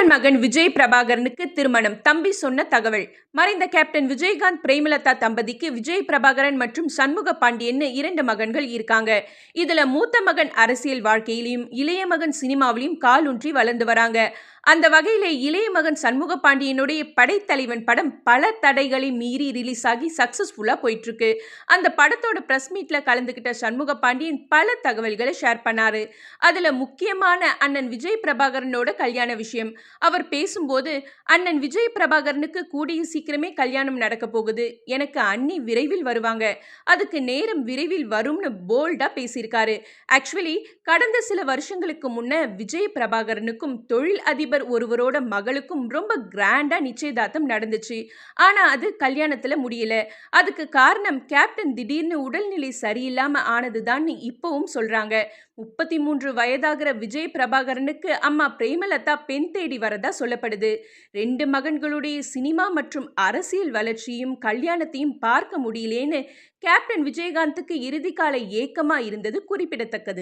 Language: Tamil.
கேப்டன் மகன் விஜய் பிரபாகரனுக்கு திருமணம், தம்பி சொன்ன தகவல். மறைந்த கேப்டன் விஜயகாந்த், பிரேமலதா தம்பதிக்கு விஜய் பிரபாகரன் மற்றும் சண்முக பாண்டியன்னு 2 மகன்கள் இருக்காங்க. இதுல மூத்த மகன் அரசியல் வாழ்க்கையிலும், இளைய மகன் சினிமாவிலும் காலூன்றி வளர்ந்து வராங்க. அந்த வகையில இளைய மகன் சண்முக பாண்டியனுடைய படைத்தலைவன் படம் பல தடைகளை மீறி ரிலீஸ் ஆகி சக்சஸ்ஃபுல்லா போயிட்டு இருக்கு. அந்த படத்தோட பிரஸ் மீட்ல கலந்துகிட்ட சண்முக பாண்டியன் பல தகவல்களை ஷேர் பண்ணாரு. அதுல முக்கியமான அண்ணன் விஜய் பிரபாகரனோட கல்யாண விஷயம். அவர் பேசும்போது, அண்ணன் விஜய் பிரபாகரனுக்கு கூடிய சீக்கிரமே கல்யாணம் நடக்க போகுது. எனக்கு அண்ணி விரைவில் வருவாங்க. அதுக்கு நேரம் விரைவில் வரும்னு போல்டா பேசியிருக்காரு. ஆக்சுவலி கடந்த சில வருஷங்களுக்கு முன்ன விஜய் பிரபாகரனுக்கும் தொழில் அதிபர் ஒருவரோட மகளுக்கும் ரொம்ப கிராண்டா நிச்சயதார்த்தம் நடந்துச்சு. ஆனா அது கல்யாணத்துல முடியல. அதுக்கு காரணம் கேப்டன் திடீர்னு உடல்நிலை சரியில்லாம ஆனதுதான்னு இப்பவும் சொல்றாங்க. 33 வயதாகிற விஜய் பிரபாகரனுக்கு அம்மா பிரேமலதா பெண் தேடி வரதா சொல்லப்படுது. 2 மகன்களுடைய சினிமா மற்றும் அரசியல் வளர்ச்சியும் கல்யாணத்தையும் பார்க்க முடியலேன்னு கேப்டன் விஜயகாந்துக்கு இறுதிக்கால ஏக்கமா இருந்தது குறிப்பிடத்தக்கது.